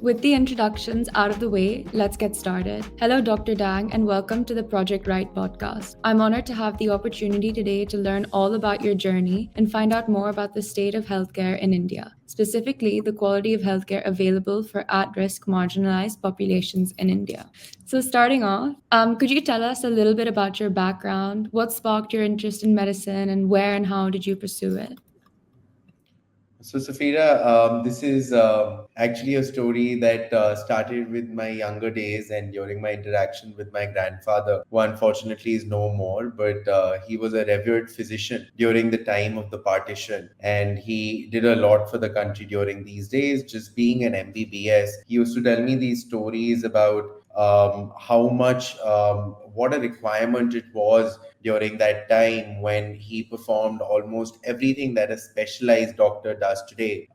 With the introductions out of the way, let's get started. Hello, Dr. Dang, and welcome to the Project Right podcast. I'm honored to have the opportunity today to learn all about your journey and find out more about the state of healthcare in India, specifically the quality of healthcare available for at risk marginalized populations in India. So, starting off, could you tell us a little bit about your background? What sparked your interest in medicine, and where and how did you pursue it? So, Safira, this is actually a story that started with my younger days and during my interaction with my grandfather, who unfortunately is no more, but he was a revered physician during the time of the partition. And he did a lot for the country during these days. Just being an MBBS, he used to tell me these stories about how much, what a requirement it was during that time when he performed almost everything that a specialized doctor does today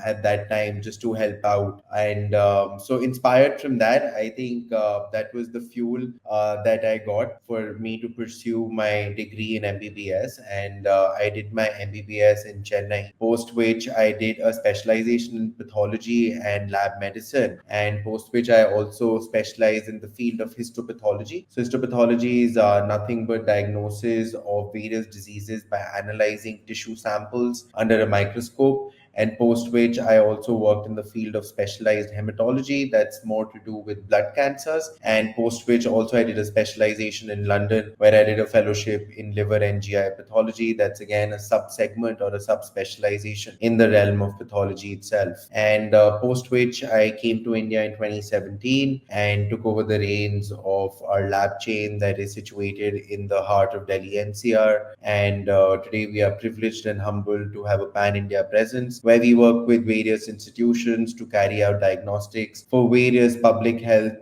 at that time just to help out. And so, inspired from that, I think that was the fuel that I got for me to pursue my degree in MBBS. And I did my MBBS in Chennai, post which I did a specialization in pathology and lab medicine, and post which I also specialized in the field of histopathology. So, histopathology is nothing but diagnosis of various diseases by analyzing tissue samples under a microscope, and post which I also worked in the field of specialized hematology, that's more to do with blood cancers, and post which also I did a specialization in London where I did a fellowship in liver and GI pathology, that's again a sub-segment or a sub-specialization in the realm of pathology itself. And post which I came to India in 2017 and took over the reins of our lab chain that is situated in the heart of Delhi NCR. And today we are privileged and humbled to have a pan-India presence where we work with various institutions to carry out diagnostics for various public health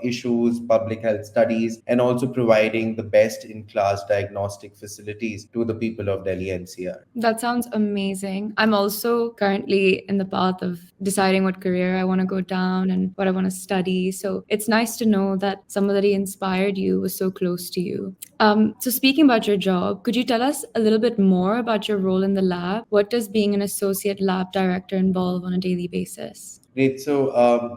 issues, public health studies, and also providing the best in class diagnostic facilities to the people of Delhi NCR. That sounds amazing. I'm also currently in the path of deciding what career I want to go down and what I want to study. So it's nice to know that somebody inspired you was so close to you. So, speaking about your job, could you tell us a little bit more about your role in the lab? What does being an associate lab director involve on a daily basis? Great. So,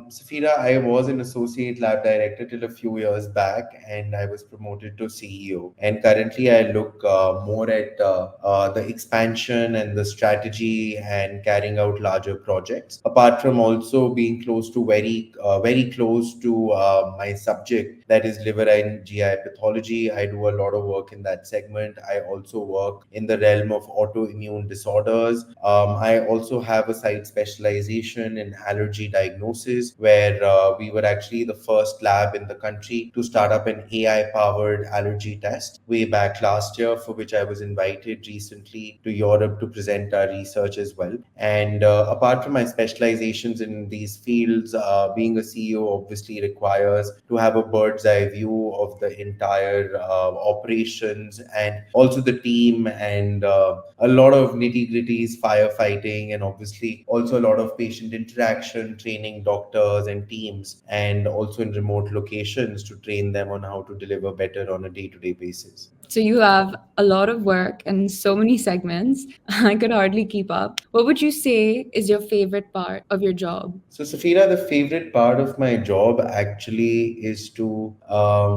Safira, I was an associate lab director till a few years back, and I was promoted to CEO. And currently, I look more at the expansion and the strategy and carrying out larger projects. Apart from also being close to very close to my subject, that is liver and GI pathology. I do a lot of work in that segment. I also work in the realm of autoimmune disorders. I also have a side specialization in allergy diagnosis, where we were actually the first lab in the country to start up an AI powered allergy test way back last year, for which I was invited recently to Europe to present our research as well. And apart from my specializations in these fields, being a CEO obviously requires to have a bird's eye view of the entire operations and also the team, and a lot of nitty gritties, firefighting, and obviously also a lot of patient interaction, training doctors and teams, and also in remote locations to train them on how to deliver better on a day to day basis. So you have a lot of work and so many segments. I could hardly keep up. What would you say is your favorite part of your job? So, Safira, the favorite part of my job actually is to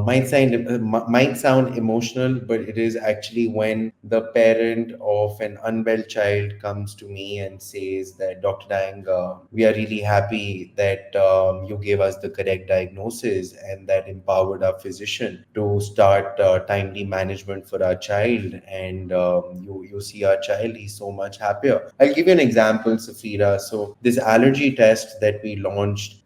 might sound emotional, but it is actually when the parent of an unwell child comes to me and says that Dr. Dang, we are really happy that you gave us the correct diagnosis and that empowered our physician to start timely management for our child, and you see our child, he's so much happier. I'll give you an example, Safira. So this allergy test that we launched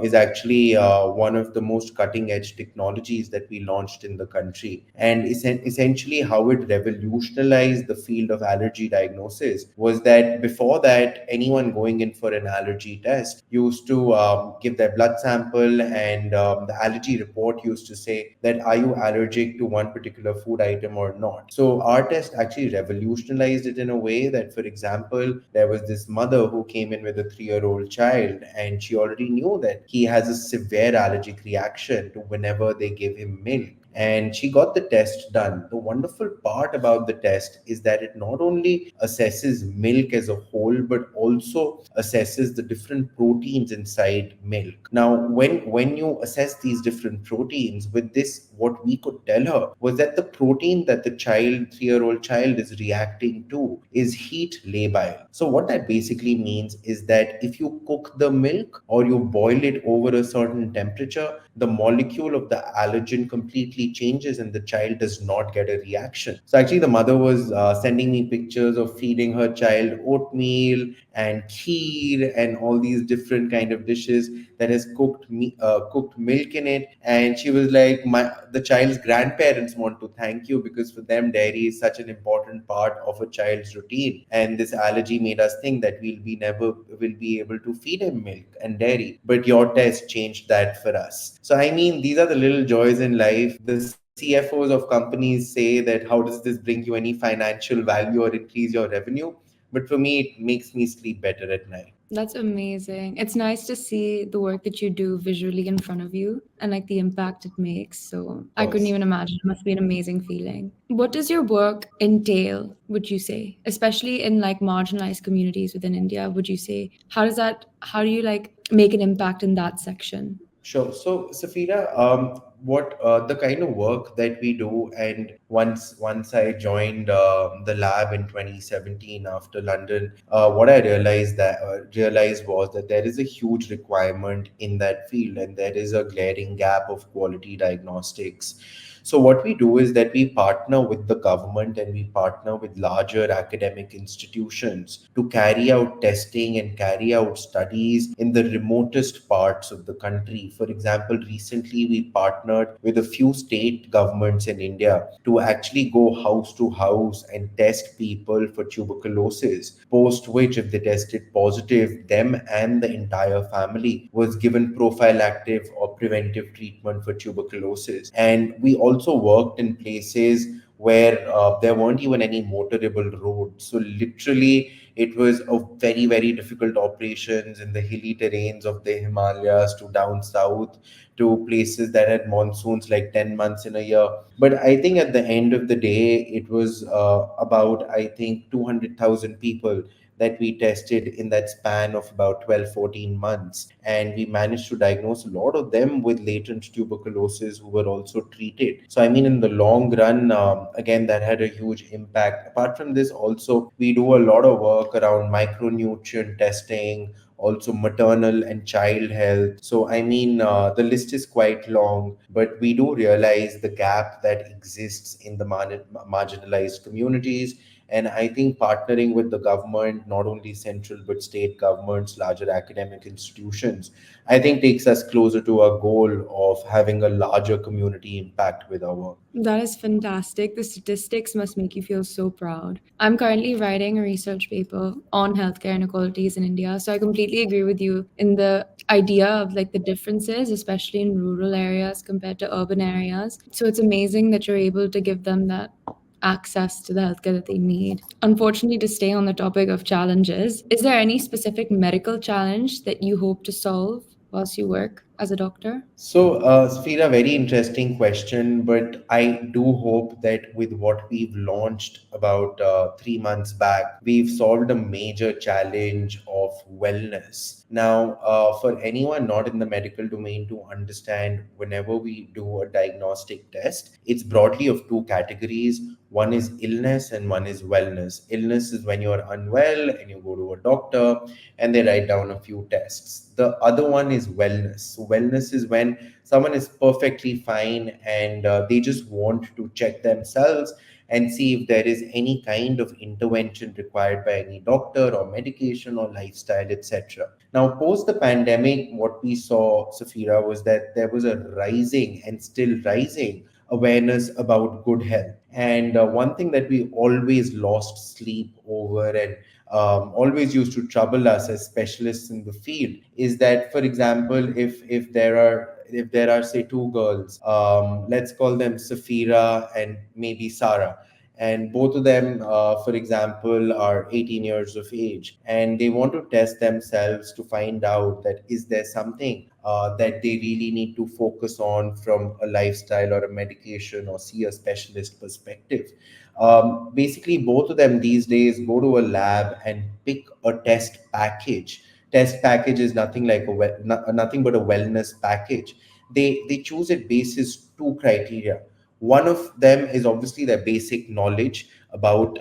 is actually one of the most cutting edge technologies that we launched in the country. And essentially, how it revolutionized the field of allergy diagnosis was that before that, anyone going in for an allergy test used to give their blood sample, and the allergy report used to say that are you allergic to one particular food item or not. So our test actually revolutionized it in a way that, for example, there was this mother who came in with a 3-year-old child, and she already knew that he has a severe allergic reaction to whenever they give him milk. and she got the test done. The wonderful part about the test is that it not only assesses milk as a whole, but also assesses the different proteins inside milk. Now, when you assess these different proteins, with this, what we could tell her was that the protein that the child, 3-year-old child, is reacting to is heat labile. So what that basically means is that if you cook the milk or you boil it over a certain temperature, the molecule of the allergen completely changes and the child does not get a reaction. So actually, the mother was sending me pictures of feeding her child oatmeal and kheer and all these different kind of dishes that has cooked milk in it. And she was like, the child's grandparents want to thank you because for them dairy is such an important part of a child's routine, and this allergy made us think that we'll be able to feed him milk and dairy, but your test changed that for us. So I mean, these are the little joys in life. The CFOs of companies say that how does this bring you any financial value or increase your revenue, but for me it makes me sleep better at night. That's amazing. It's nice to see the work that you do visually in front of you and like the impact it makes. So Of I couldn't course. even imagine. It must be an amazing feeling. What does your work entail, would you say? Especially in like marginalized communities within India, would you say? How do you like make an impact in that section? Sure. So, Safira, what the kind of work that we do, and once I joined the lab in 2017 after London, what I realized was that there is a huge requirement in that field, and there is a glaring gap of quality diagnostics. So, what we do is that we partner with the government and we partner with larger academic institutions to carry out testing and carry out studies in the remotest parts of the country. For example, recently we partnered with a few state governments in India to actually go house to house and test people for tuberculosis, post which, if they tested positive, them and the entire family was given prophylactic or preventive treatment for tuberculosis. And we also worked in places where there weren't even any motorable roads. So literally, it was a very, very difficult operations in the hilly terrains of the Himalayas to down south to places that had monsoons like 10 months in a year. But I think at the end of the day, it was about, I think, 200,000 people that we tested in that span of about 12, 14 months. And we managed to diagnose a lot of them with latent tuberculosis who were also treated. So, I mean, in the long run, again, that had a huge impact. Apart from this, also, we do a lot of work around micronutrient testing, also maternal and child health. So, I mean, the list is quite long, but we do realize the gap that exists in the marginalized communities. And I think partnering with the government, not only central but state governments, larger academic institutions, I think takes us closer to our goal of having a larger community impact with our work. That is fantastic. The statistics must make you feel so proud. I'm currently writing a research paper on healthcare inequalities in India. So I completely agree with you in the idea of like the differences, especially in rural areas compared to urban areas. So it's amazing that you're able to give them that access to the healthcare that they need. Unfortunately, to stay on the topic of challenges, is there any specific medical challenge that you hope to solve whilst you work as a doctor? So, Sfira, very interesting question, but I do hope that with what we've launched about 3 months back, we've solved a major challenge of wellness. Now, for anyone not in the medical domain to understand, whenever we do a diagnostic test, it's broadly of two categories. One is illness and one is wellness. Illness is when you're unwell and you go to a doctor and they write down a few tests. The other one is wellness. So wellness is when someone is perfectly fine and they just want to check themselves and see if there is any kind of intervention required by any doctor or medication or lifestyle, etc. Now, post the pandemic, what we saw, Safira, was that there was a rising and still rising awareness about good health. And one thing that we always lost sleep over and always used to trouble us as specialists in the field is that, for example, if there are say two girls, let's call them Safira and maybe Sarah, and both of them, for example, are 18 years of age, and they want to test themselves to find out that is there something that they really need to focus on from a lifestyle or a medication or see a specialist perspective. Basically, both of them these days go to a lab and pick a test package. Test package is nothing like nothing but a wellness package. They choose it basis two criteria. One of them is obviously their basic knowledge about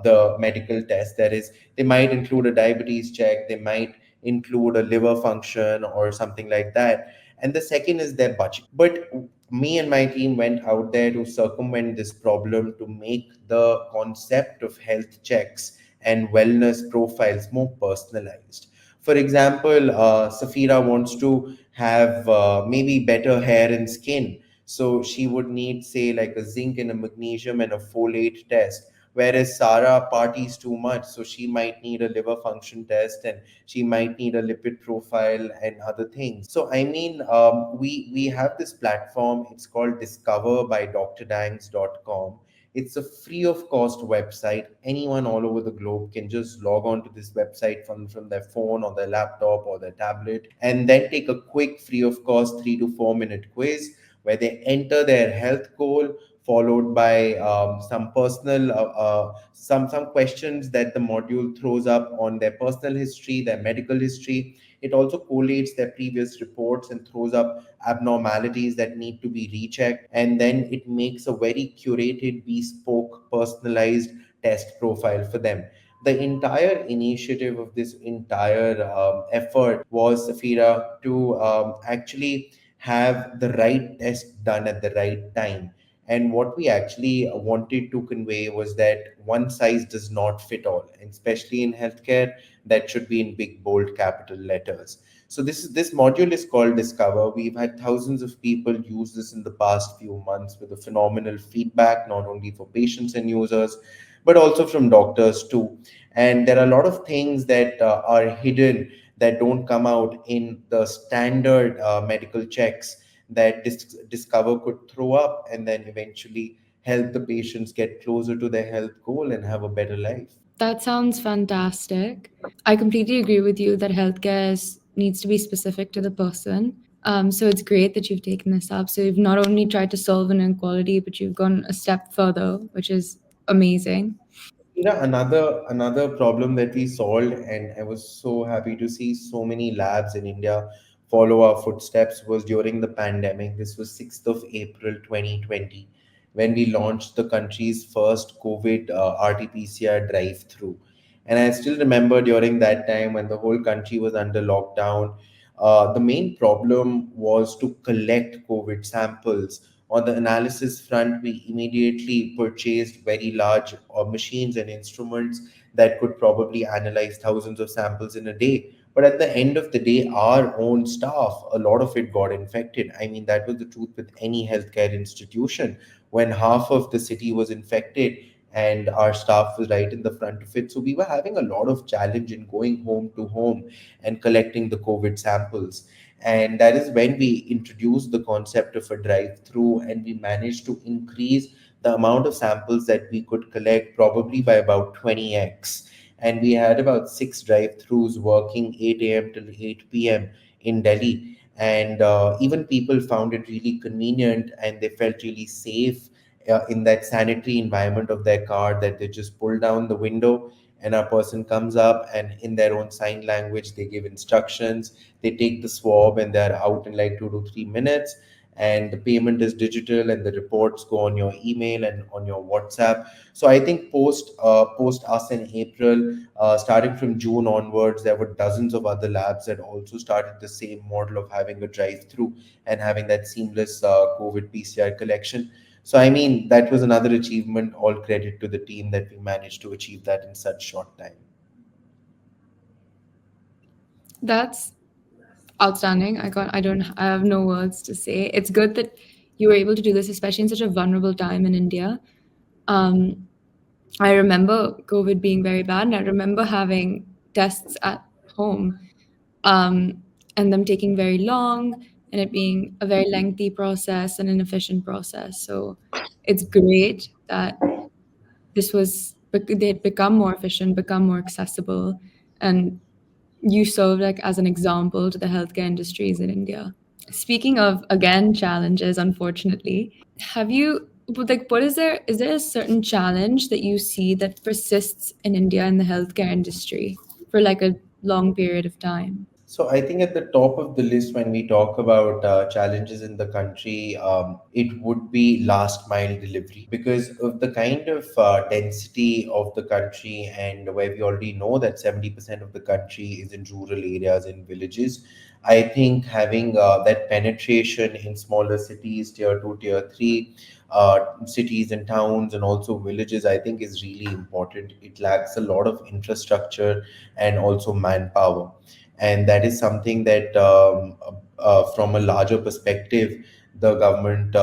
the medical test. That is, they might include a diabetes check, they might include a liver function or something like that. And the second is their budget. But me and my team went out there to circumvent this problem to make the concept of health checks and wellness profiles more personalized. For example, Safira wants to have maybe better hair and skin. So she would need, say, like a zinc and a magnesium and a folate test. Whereas Sarah parties too much, so she might need a liver function test and she might need a lipid profile and other things. So I mean, we have this platform. It's called Discover by drdangs.com. It's a free of cost website. Anyone all over the globe can just log on to this website from their phone or their laptop or their tablet and then take a quick free of cost 3 to 4 minute quiz where they enter their health goal, followed by some personal some questions that the module throws up on their personal history, their medical history. It also collates their previous reports and throws up abnormalities that need to be rechecked, and then it makes a very curated, bespoke, personalized test profile for them. The entire initiative of this entire effort was, Safira, to actually have the right test done at the right time. And what we actually wanted to convey was that one size does not fit all, and especially in healthcare, that should be in big, bold capital letters. So this module is called Discover. We've had thousands of people use this in the past few months with a phenomenal feedback, not only for patients and users, but also from doctors too. And there are a lot of things that are hidden that don't come out in the standard medical checks that Discover could throw up and then eventually help the patients get closer to their health goal and have a better life. That sounds fantastic. I completely agree with you that healthcare needs to be specific to the person. So it's great that you've taken this up. So you've not only tried to solve an inequality, but you've gone a step further, which is amazing. Another problem that we solved, and I was so happy to see so many labs in India follow our footsteps, was during the pandemic. This was 6th of April 2020 when we launched the country's first COVID RT-PCR drive-through. And I still remember during that time when the whole country was under lockdown, the main problem was to collect COVID samples. On the analysis front, we immediately purchased very large machines and instruments that could probably analyze thousands of samples in a day. But at the end of the day, our own staff, a lot of it got infected. I mean, that was the truth with any healthcare institution. When half of the city was infected and our staff was right in the front of it. So we were having a lot of challenge in going home to home and collecting the COVID samples. And that is when we introduced the concept of a drive through, and we managed to increase the amount of samples that we could collect probably by about 20x. And we had about six drive throughs working 8 a.m. till 8 p.m. in Delhi. And even people found it really convenient and they felt really safe in that sanitary environment of their car, that they just pull down the window and a person comes up and in their own sign language they give instructions. They take the swab and they're out in like 2 to 3 minutes, and the payment is digital and the reports go on your email and on your WhatsApp. So I think post us in April, starting from June onwards, there were dozens of other labs that also started the same model of having a drive through and having that seamless COVID PCR collection. So I mean, that was another achievement. All credit to the team that we managed to achieve that in such short time. That's outstanding. I have no words to say. It's good that you were able to do this, especially in such a vulnerable time in India. Um, I remember COVID being very bad, and I remember having tests at home, um, and them taking very long, and it being a very lengthy process and an inefficient process. So it's great that they'd become more efficient, become more accessible, and you served like as an example to the healthcare industries in India. Speaking of again challenges, unfortunately, have you like what is there a certain challenge that you see that persists in India in the healthcare industry for like a long period of time? So I think at the top of the list when we talk about challenges in the country, it would be last mile delivery because of the kind of density of the country and where we already know that 70% of the country is in rural areas and villages. I think having that penetration in smaller cities, tier two, tier three, cities and towns, and also villages, I think is really important. It lacks a lot of infrastructure and also manpower, and that is something that from a larger perspective the government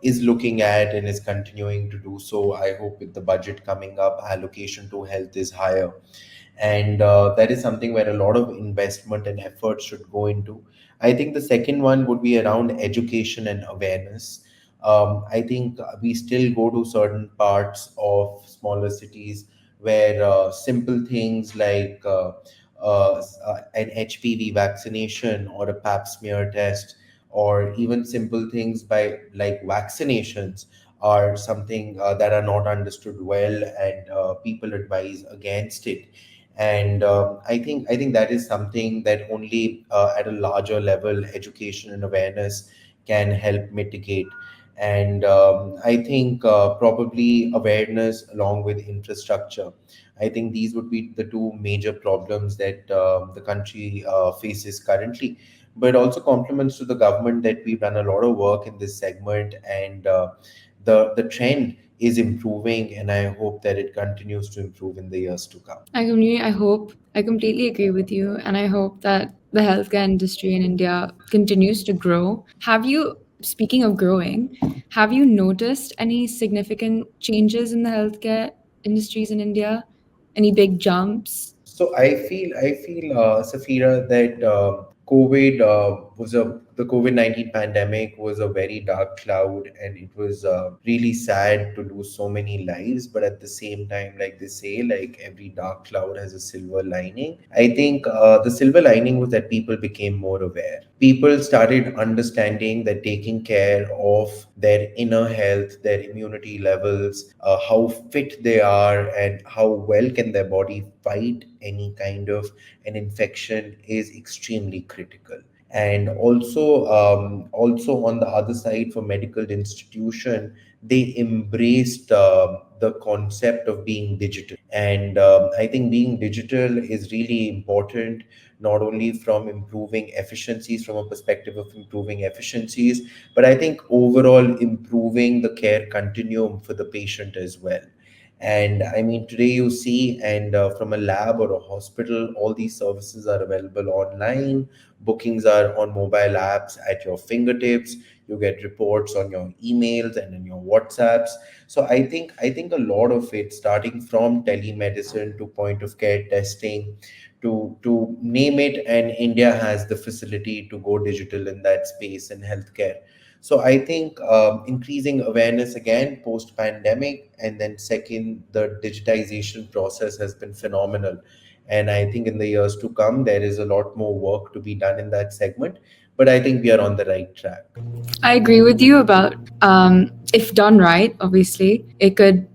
is looking at and is continuing to do so. I hope with the budget coming up, allocation to health is higher, and that is something where a lot of investment and effort should go into. I think the second one would be around education and awareness. I think we still go to certain parts of smaller cities where simple things like an HPV vaccination or a pap smear test, or even simple things by like vaccinations, are something that are not understood well, and people advise against it. And I think that is something that only at a larger level education and awareness can help mitigate. And I think probably awareness along with infrastructure, I think these would be the two major problems that the country faces currently. But also compliments to the government that we've done a lot of work in this segment, and the trend is improving, and I hope that it continues to improve in the years to come. I completely agree with you, and I hope that the healthcare industry in India continues to grow. Speaking of growing, have you noticed any significant changes in the healthcare industries in India? Any big jumps? So I feel, Safira, that COVID was a the COVID-19 pandemic was a very dark cloud, and it was really sad to lose so many lives. But at the same time, like they say, like every dark cloud has a silver lining. I think the silver lining was that people became more aware. People started understanding that taking care of their inner health, their immunity levels, how fit they are, and how well can their body fight any kind of an infection is extremely critical. And also on the other side, for medical institution, they embraced the concept of being digital. And I think being digital is really important, not only from improving efficiencies, from a perspective of improving efficiencies, but I think overall improving the care continuum for the patient as well. And I mean, today you see, and from a lab or a hospital, all these services are available online. Bookings are on mobile apps at your fingertips. You get reports on your emails and in your WhatsApps. So I think a lot of it, starting from telemedicine to point of care testing, to name it, and India has the facility to go digital in that space in healthcare. So I think increasing awareness again post pandemic, and then second, the digitization process has been phenomenal. And I think in the years to come, there is a lot more work to be done in that segment. But I think we are on the right track. I agree with you about if done right, obviously, it could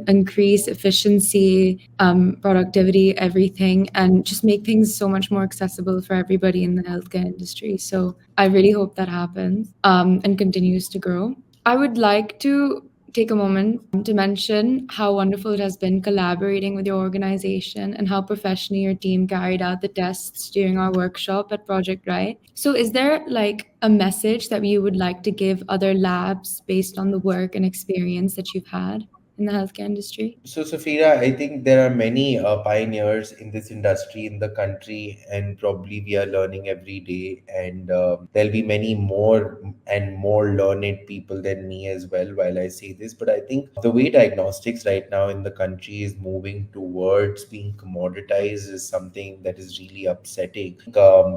increase efficiency, productivity, everything, and just make things so much more accessible for everybody in the healthcare industry. So I really hope that happens and continues to grow. I would like to take a moment to mention how wonderful it has been collaborating with your organization and how professionally your team carried out the tests during our workshop at Project Right. So, is there like a message that you would like to give other labs based on the work and experience that you've had in the healthcare industry? So, Safira, I think there are many pioneers in this industry in the country, and probably we are learning every day. And there'll be many more and more learned people than me as well while I say this. But I think the way diagnostics right now in the country is moving towards being commoditized is something that is really upsetting.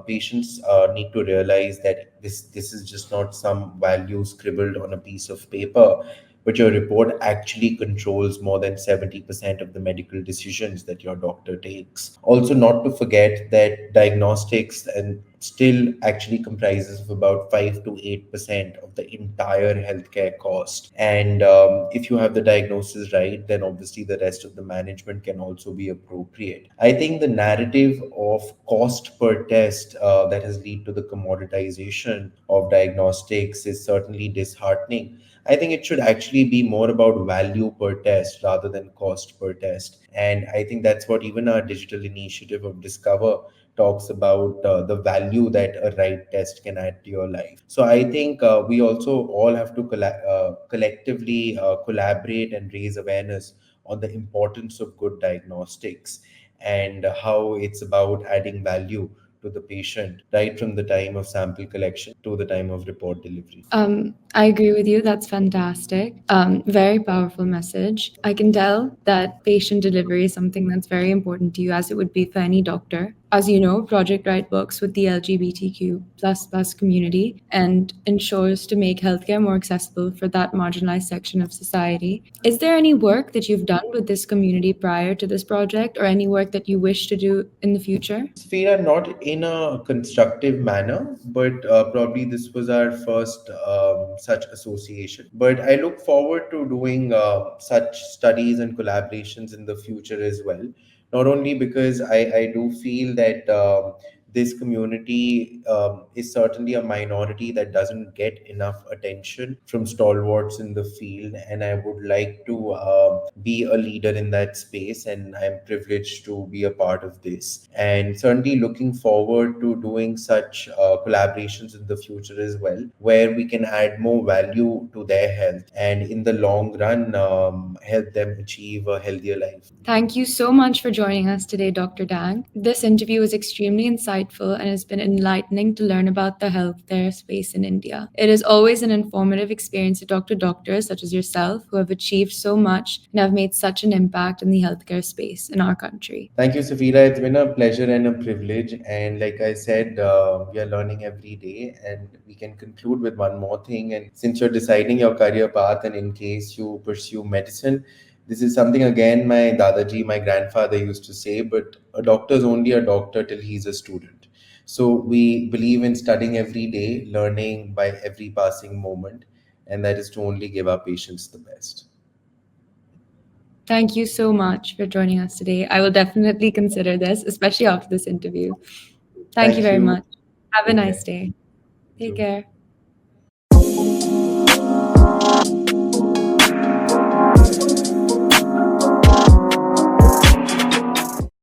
Patients need to realize that this is just not some value scribbled on a piece of paper. but your report actually controls more than 70% of the medical decisions that your doctor takes. Also, not to forget that diagnostics and still actually comprises of about 5 to 8% of the entire healthcare cost. And if you have the diagnosis right, then obviously the rest of the management can also be appropriate. I think the narrative of cost per test that has led to the commoditization of diagnostics is certainly disheartening. I think it should actually be more about value per test rather than cost per test. And I think that's what even our digital initiative of Discover talks about, the value that a right test can add to your life. So I think we also all have to collectively collaborate and raise awareness on the importance of good diagnostics and how it's about adding value to the patient right from the time of sample collection to the time of report delivery. I agree with you. That's fantastic. Very powerful message. I can tell that patient delivery is something that's very important to you, as it would be for any doctor. As you know, Project Right works with the LGBTQ plus community and ensures to make healthcare more accessible for that marginalized section of society. Is there any work that you've done with this community prior to this project, or any work that you wish to do in the future? Sphera, not in a constructive manner, but probably this was our first such association. But I look forward to doing such studies and collaborations in the future as well. Not only because I do feel that this community is certainly a minority that doesn't get enough attention from stalwarts in the field, and I would like to be a leader in that space, and I'm privileged to be a part of this. And certainly looking forward to doing such collaborations in the future as well, where we can add more value to their health and in the long run help them achieve a healthier life. Thank you so much for joining us today, Dr. Dang. This interview was extremely insightful and has been enlightening to learn about the healthcare space in India. It is always an informative experience to talk to doctors such as yourself who have achieved so much and have made such an impact in the healthcare space in our country. Thank you, Safira. It's been a pleasure and a privilege. And like I said, we are learning every day. And we can conclude with one more thing. And since you're deciding your career path, and in case you pursue medicine, this is something again my Dadaji, my grandfather used to say, but a doctor is only a doctor till he's a student. So we believe in studying every day, learning by every passing moment, and that is to only give our patients the best. Thank you so much for joining us today. I will definitely consider this, especially after this interview. Thank you Thank very you. much. Have a Take nice care. day. You Take too. care.